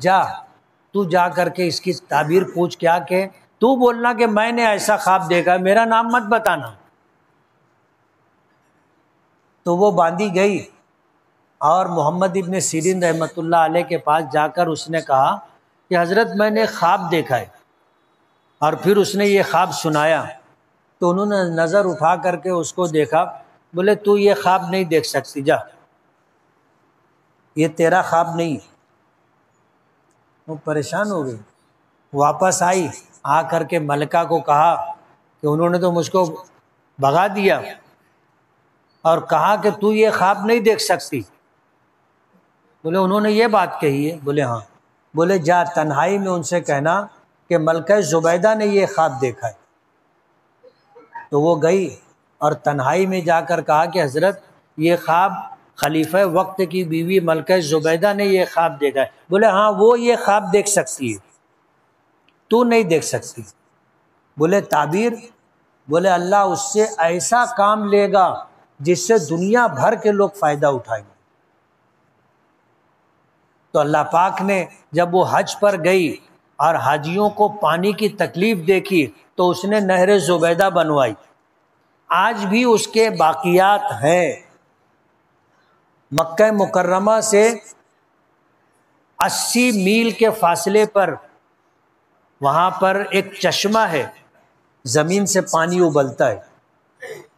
تو جا کر کے اس کی تعبیر پوچھ، کیا کہ تو بولنا کہ میں نے ایسا خواب دیکھا، میرا نام مت بتانا۔ تو وہ باندی گئی اور محمد ابن سیرین رحمۃ اللہ علیہ کے پاس جا کر اس نے کہا کہ حضرت میں نے خواب دیکھا ہے، اور پھر اس نے یہ خواب سنایا۔ تو انہوں نے نظر اٹھا کر کے اس کو دیکھا، بولے تو یہ خواب نہیں دیکھ سکتی، جا، یہ تیرا خواب نہیں۔ وہ پریشان ہو گئی، واپس آئی، آ کر کے ملکہ کو کہا کہ انہوں نے تو مجھ کو بھگا دیا اور کہا کہ تو یہ خواب نہیں دیکھ سکتی۔ بولے انہوں نے یہ بات کہی ہے؟ بولے ہاں۔ بولے جا تنہائی میں ان سے کہنا کہ ملکہ زبیدہ نے یہ خواب دیکھا ہے۔ تو وہ گئی اور تنہائی میں جا کر کہا کہ حضرت یہ خواب خلیفہ وقت کی بیوی ملکہ زبیدہ نے یہ خواب دیکھا ہے۔ بولے ہاں وہ یہ خواب دیکھ سکتی ہے، تو نہیں دیکھ سکتی۔ بولے تعبیر؟ بولے اللہ اس سے ایسا کام لے گا جس سے دنیا بھر کے لوگ فائدہ اٹھائیں گے۔ تو اللہ پاک نے جب وہ حج پر گئی اور حاجیوں کو پانی کی تکلیف دیکھی تو اس نے نہر زبیدہ بنوائی۔ آج بھی اس کے باقیات ہیں۔ مکہ مکرمہ سے 80 میل کے فاصلے پر وہاں پر ایک چشمہ ہے، زمین سے پانی ابلتا ہے،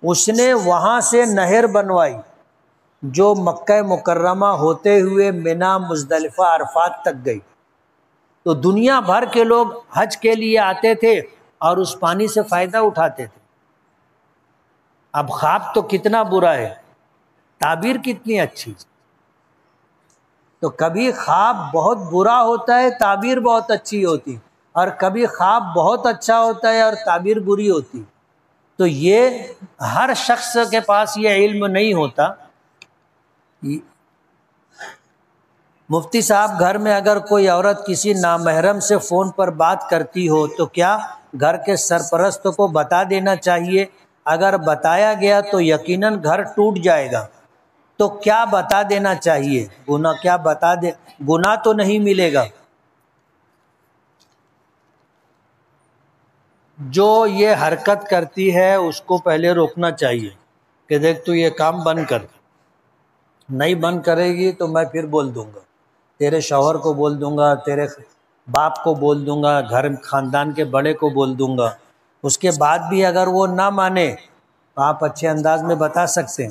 اس نے وہاں سے نہر بنوائی جو مکہ مکرمہ ہوتے ہوئے منا مزدلفہ عرفات تک گئی۔ تو دنیا بھر کے لوگ حج کے لیے آتے تھے اور اس پانی سے فائدہ اٹھاتے تھے۔ اب خواب تو کتنا برا ہے، تعبیر کتنی اچھی۔ تو کبھی خواب بہت برا ہوتا ہے، تعبیر بہت اچھی ہوتی، اور کبھی خواب بہت اچھا ہوتا ہے اور تعبیر بری ہوتی۔ تو یہ ہر شخص کے پاس یہ علم نہیں ہوتا۔ مفتی صاحب گھر میں اگر کوئی عورت کسی نامحرم سے فون پر بات کرتی ہو تو کیا گھر کے سرپرست کو بتا دینا چاہیے؟ اگر بتایا گیا تو یقیناً گھر ٹوٹ جائے گا، تو کیا بتا دینا چاہیے؟ گناہ تو نہیں ملے گا۔ جو یہ حرکت کرتی ہے اس کو پہلے روکنا چاہیے کہ دیکھ تو یہ کام بند کر، نہیں بند کرے گی تو میں پھر بول دوں گا، تیرے شوہر کو بول دوں گا، تیرے باپ کو بول دوں گا، گھر خاندان کے بڑے کو بول دوں گا۔ اس کے بعد بھی اگر وہ نہ مانے تو آپ اچھے انداز میں بتا سکتے ہیں۔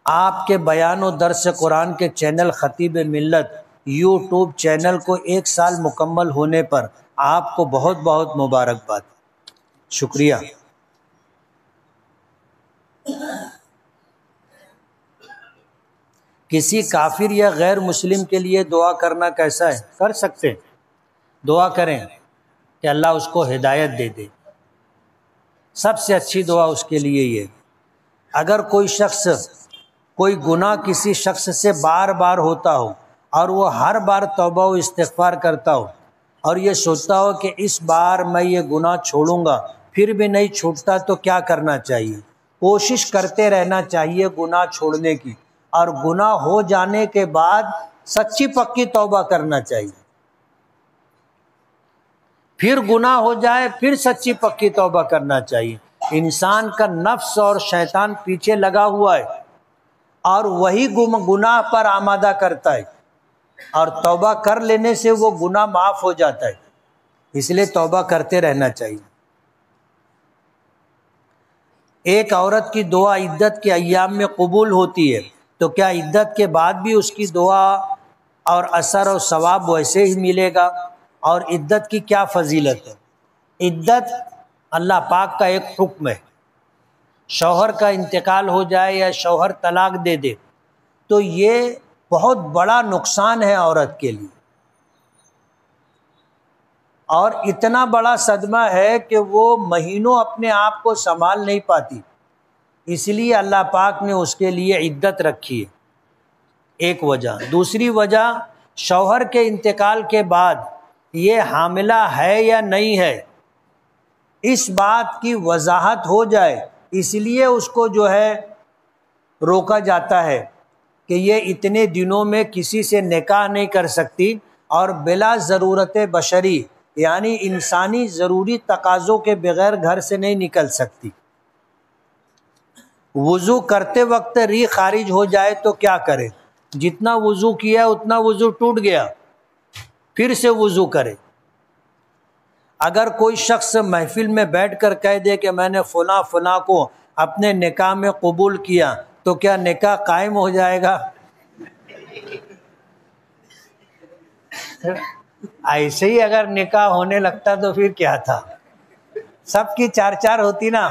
آپ کے بیان و درس قرآن کے چینل خطیب ملت یوٹیوب چینل کو 1 سال مکمل ہونے پر آپ کو بہت بہت مبارکباد، شکریہ۔ کسی کافر یا غیر مسلم کے لیے دعا کرنا کیسا ہے؟ کر سکتے ہیں، دعا کریں کہ اللہ اس کو ہدایت دے دے۔ سب سے اچھی دعا اس کے لیے یہ، اگر کوئی شخص کوئی گناہ کسی شخص سے بار بار ہوتا ہو اور وہ ہر بار توبہ و استغفار کرتا ہو اور یہ سوچتا ہو کہ اس بار میں یہ گناہ چھوڑوں گا پھر بھی نہیں چھوٹتا تو کیا کرنا چاہیے؟ کوشش کرتے رہنا چاہیے گناہ چھوڑنے کی، اور گناہ ہو جانے کے بعد سچی پکی توبہ کرنا چاہیے۔ پھر گناہ ہو جائے پھر سچی پکی توبہ کرنا چاہیے۔ انسان کا نفس اور شیطان پیچھے لگا ہوا ہے اور وہی گناہ پر آمادہ کرتا ہے، اور توبہ کر لینے سے وہ گناہ معاف ہو جاتا ہے، اس لیے توبہ کرتے رہنا چاہیے۔ ایک عورت کی دعا عدت کے ایام میں قبول ہوتی ہے تو کیا عدت کے بعد بھی اس کی دعا اور اثر اور ثواب ویسے ہی ملے گا؟ اور عدت کی کیا فضیلت ہے؟ عدت اللہ پاک کا ایک حکم ہے۔ شوہر کا انتقال ہو جائے یا شوہر طلاق دے دے تو یہ بہت بڑا نقصان ہے عورت کے لیے، اور اتنا بڑا صدمہ ہے کہ وہ مہینوں اپنے آپ کو سنبھال نہیں پاتی، اس لیے اللہ پاک نے اس کے لیے عدت رکھی ہے، ایک وجہ۔ دوسری وجہ، شوہر کے انتقال کے بعد یہ حاملہ ہے یا نہیں ہے اس بات کی وضاحت ہو جائے، اس لیے اس کو جو ہے روکا جاتا ہے کہ یہ اتنے دنوں میں کسی سے نکاح نہیں کر سکتی اور بلا ضرورت بشری یعنی انسانی ضروری تقاضوں کے بغیر گھر سے نہیں نکل سکتی۔ وضو کرتے وقت ریح خارج ہو جائے تو کیا کرے؟ جتنا وضو کیا اتنا وضو ٹوٹ گیا، پھر سے وضو کرے۔ اگر کوئی شخص محفل میں بیٹھ کر کہہ دے کہ میں نے فلاں فلاں کو اپنے نکاح میں قبول کیا تو کیا نکاح قائم ہو جائے گا؟ ایسے ہی اگر نکاح ہونے لگتا تو پھر کیا تھا، سب کی چار چار ہوتی نا۔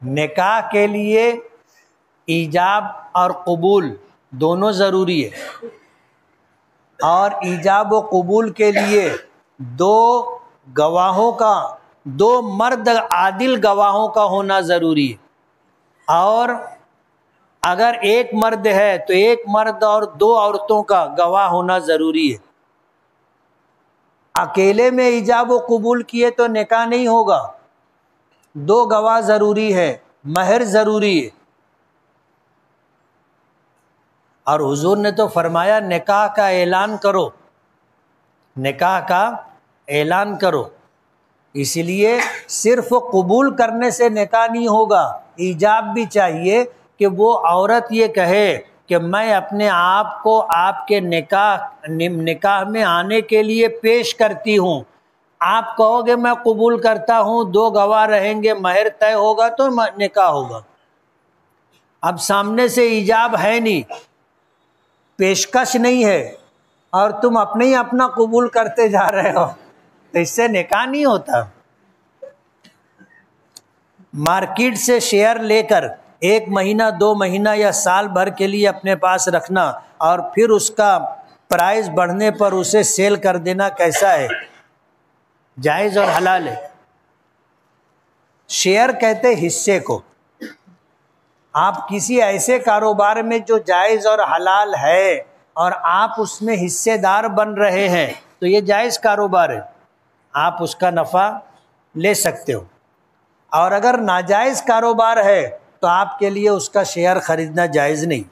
نکاح کے لیے ایجاب اور قبول دونوں ضروری ہے، اور ایجاب و قبول کے لیے دو گواہوں کا، دو مرد عادل گواہوں کا ہونا ضروری ہے، اور اگر ایک مرد ہے تو ایک مرد اور دو عورتوں کا گواہ ہونا ضروری ہے۔ اکیلے میں ایجاب و قبول کیے تو نکاح نہیں ہوگا، دو گواہ ضروری ہے، مہر ضروری ہے۔ اور حضور نے تو فرمایا نکاح کا اعلان کرو، نکاح کا اعلان کرو۔ اس لیے صرف قبول کرنے سے نکاح نہیں ہوگا، ایجاب بھی چاہیے کہ وہ عورت یہ کہے کہ میں اپنے آپ کو آپ کے نکاح میں آنے کے لیے پیش کرتی ہوں۔ آپ کہو گے میں قبول کرتا ہوں، دو گواہ رہیں گے، مہر طے ہوگا تو نکاح ہوگا۔ اب سامنے سے ایجاب ہے نہیں، پیشکش نہیں ہے، اور تم اپنے ہی اپنا قبول کرتے جا رہے ہو، تو اس سے نکاح نہیں ہوتا۔ مارکیٹ سے شیئر لے کر ایک مہینہ، دو مہینہ یا سال بھر کے لیے اپنے پاس رکھنا اور پھر اس کا پرائز بڑھنے پر اسے سیل کر دینا کیسا ہے؟ جائز اور حلال ہے؟ شیئر کہتے حصے کو۔ آپ کسی ایسے کاروبار میں جو جائز اور حلال ہے اور آپ اس میں حصے دار بن رہے ہیں تو یہ جائز کاروبار ہے، آپ اس کا نفع لے سکتے ہو۔ اور اگر ناجائز کاروبار ہے تو آپ کے لیے اس کا شیئر خریدنا جائز نہیں۔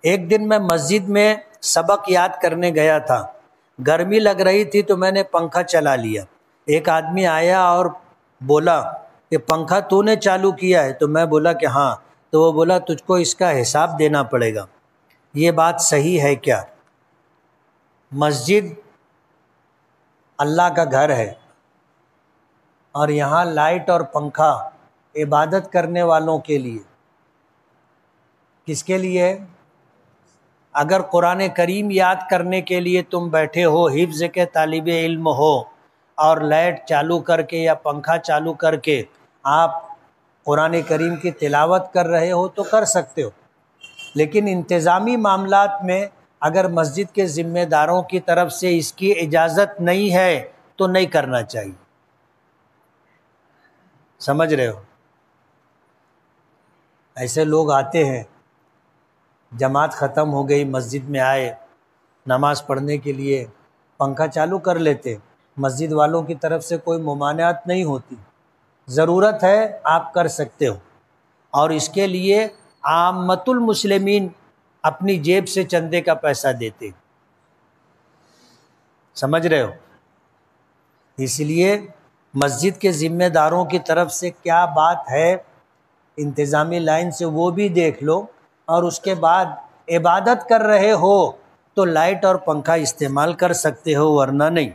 ایک دن میں مسجد میں سبق یاد کرنے گیا تھا، گرمی لگ رہی تھی تو میں نے پنکھا چلا لیا۔ ایک آدمی آیا اور بولا کہ پنکھا تو نے چالو کیا ہے؟ تو میں بولا کہ ہاں۔ تو وہ بولا تجھ کو اس کا حساب دینا پڑے گا۔ یہ بات صحیح ہے کیا؟ مسجد اللہ کا گھر ہے، اور یہاں لائٹ اور پنکھا عبادت کرنے والوں کے لیے، کس کے لیے؟ اگر قرآن کریم یاد کرنے کے لیے تم بیٹھے ہو، حفظ کے طالب علم ہو، اور لائٹ چالو کر کے یا پنکھا چالو کر کے آپ قرآن کریم کی تلاوت کر رہے ہو تو کر سکتے ہو، لیکن انتظامی معاملات میں اگر مسجد کے ذمہ داروں کی طرف سے اس کی اجازت نہیں ہے تو نہیں کرنا چاہیے۔ سمجھ رہے ہو؟ ایسے لوگ آتے ہیں، جماعت ختم ہو گئی، مسجد میں آئے نماز پڑھنے کے لیے، پنکھا چالو کر لیتے، مسجد والوں کی طرف سے کوئی ممانعت نہیں ہوتی، ضرورت ہے آپ کر سکتے ہو، اور اس کے لیے عامۃ المسلمین اپنی جیب سے چندے کا پیسہ دیتے۔ سمجھ رہے ہو؟ اس لیے مسجد کے ذمہ داروں کی طرف سے کیا بات ہے انتظامی لائن سے وہ بھی دیکھ لو، اور اس کے بعد عبادت کر رہے ہو تو لائٹ اور پنکھا استعمال کر سکتے ہو، ورنہ نہیں۔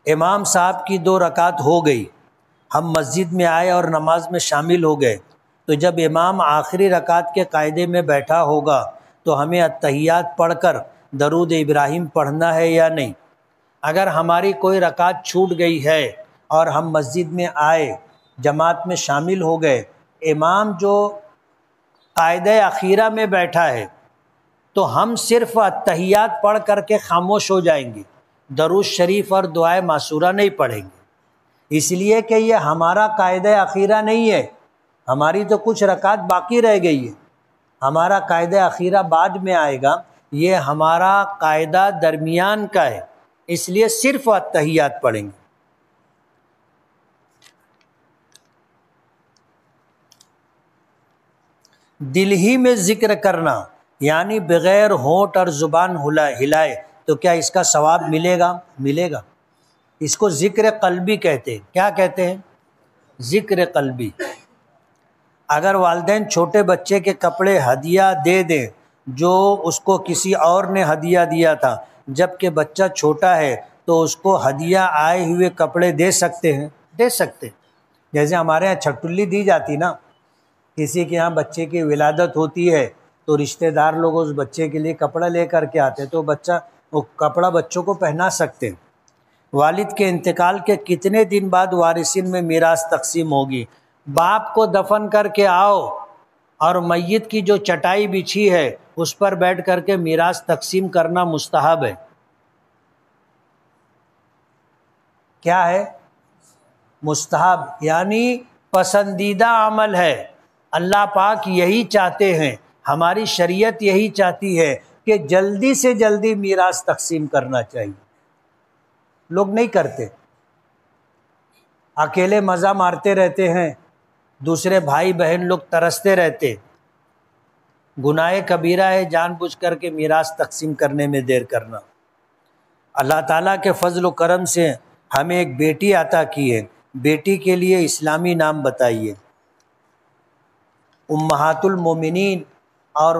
امام صاحب کی 2 رکعت ہو گئی، ہم مسجد میں آئے اور نماز میں شامل ہو گئے، تو جب امام آخری رکعت کے قاعدے میں بیٹھا ہوگا تو ہمیں اتحیات پڑھ کر درود ابراہیم پڑھنا ہے یا نہیں؟ اگر ہماری کوئی رکعت چھوٹ گئی ہے اور ہم مسجد میں آئے، جماعت میں شامل ہو گئے، امام جو قاعدہ اخیرہ میں بیٹھا ہے تو ہم صرف اتحیات پڑھ کر کے خاموش ہو جائیں گے، درود شریف اور دعائے معصورہ نہیں پڑھیں گے، اس لیے کہ یہ ہمارا قاعدہ اخیرہ نہیں ہے، ہماری تو کچھ رکعت باقی رہ گئی ہے، ہمارا قاعدہ اخیرہ بعد میں آئے گا، یہ ہمارا قاعدہ درمیان کا ہے، اس لیے صرف اتحیات پڑھیں گے۔ دل ہی میں ذکر کرنا یعنی بغیر ہونٹ اور زبان ہلائے تو کیا اس کا ثواب ملے گا؟ ملے گا۔ اس کو ذکر قلبی کہتے ہیں۔ کیا کہتے ہیں؟ ذکر قلبی۔ اگر والدین چھوٹے بچے کے کپڑے ہدیہ دے دیں جو اس کو کسی اور نے ہدیہ دیا تھا، جب کہ بچہ چھوٹا ہے تو اس کو ہدیہ آئے ہوئے کپڑے دے سکتے ہیں؟ دے سکتے ہیں۔ جیسے ہمارے یہاں چھٹلی دی جاتی نا، کسی کے یہاں بچے کی ولادت ہوتی ہے تو رشتہ دار لوگ اس بچے کے لیے کپڑا لے کر کے آتے تو وہ کپڑا بچوں کو پہنا سکتے ہیں۔ والد کے انتقال کے کتنے دن بعد وارثین میں میراث تقسیم ہوگی؟ باپ کو دفن کر کے آؤ اور میت کی جو چٹائی بچھی ہے اس پر بیٹھ کر کے میراث تقسیم کرنا مستحب ہے۔ کیا ہے؟ مستحب، یعنی پسندیدہ عمل ہے۔ اللہ پاک یہی چاہتے ہیں، ہماری شریعت یہی چاہتی ہے کہ جلدی سے جلدی میراث تقسیم کرنا چاہیے۔ لوگ نہیں کرتے، اکیلے مزہ مارتے رہتے ہیں، دوسرے بھائی بہن لوگ ترستے رہتے۔ گناہ کبیرہ ہے جان بوجھ کر کے میراث تقسیم کرنے میں دیر کرنا۔ اللہ تعالیٰ کے فضل و کرم سے ہمیں ایک بیٹی عطا کی ہے، بیٹی کے لیے اسلامی نام بتائیے۔ امہات المومنین اور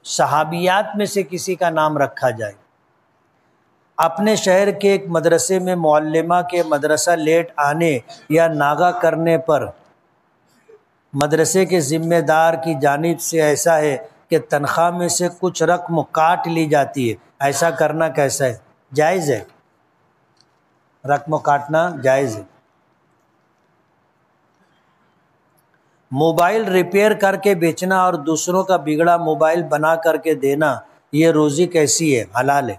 صحابیات میں سے کسی کا نام رکھا جائے۔ اپنے شہر کے ایک مدرسے میں معلمہ کے مدرسہ لیٹ آنے یا ناغہ کرنے پر مدرسے کے ذمہ دار کی جانب سے ایسا ہے کہ تنخواہ میں سے کچھ رقم کاٹ لی جاتی ہے، ایسا کرنا کیسا ہے؟ جائز ہے، رقم کاٹنا جائز ہے۔ موبائل ریپیئر کر کے بیچنا اور دوسروں کا بگڑا موبائل بنا کر کے دینا، یہ روزی کیسی ہے؟ حلال ہے۔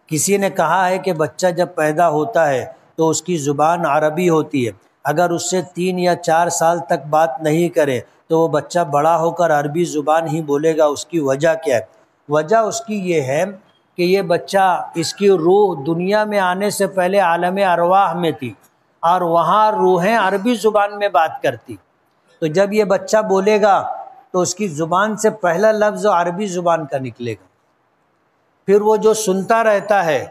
کسی نے کہا ہے کہ بچہ جب پیدا ہوتا ہے تو اس کی زبان عربی ہوتی ہے، اگر اس سے 3 یا 4 سال تک بات نہیں کرے تو وہ بچہ بڑا ہو کر عربی زبان ہی بولے گا، اس کی وجہ کیا ہے؟ وجہ اس کی یہ ہے کہ یہ بچہ، اس کی روح دنیا میں آنے سے پہلے عالم ارواح میں تھی اور وہاں روحیں عربی زبان میں بات کرتی، تو جب یہ بچہ بولے گا تو اس کی زبان سے پہلا لفظ عربی زبان کا نکلے گا، پھر وہ جو سنتا رہتا ہے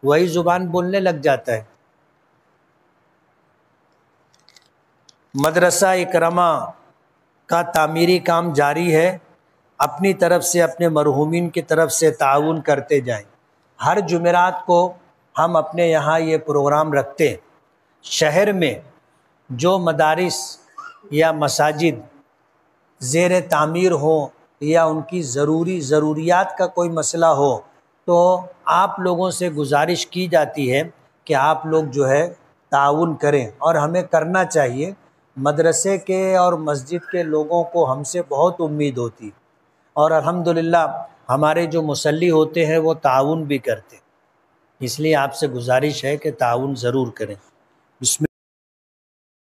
وہی زبان بولنے لگ جاتا ہے۔ مدرسہ اکرمہ کا تعمیری کام جاری ہے، اپنی طرف سے اپنے مرحومین کی طرف سے تعاون کرتے جائیں۔ ہر جمعرات کو ہم اپنے یہاں یہ پروگرام رکھتے ہیں۔ شہر میں جو مدارس یا مساجد زیر تعمیر ہوں یا ان کی ضروریات کا کوئی مسئلہ ہو تو آپ لوگوں سے گزارش کی جاتی ہے کہ آپ لوگ جو ہے تعاون کریں، اور ہمیں کرنا چاہیے۔ مدرسے کے اور مسجد کے لوگوں کو ہم سے بہت امید ہوتی، اور الحمدللہ ہمارے جو مصلی ہوتے ہیں وہ تعاون بھی کرتے، اس لیے آپ سے گزارش ہے کہ تعاون ضرور کریں۔ بسم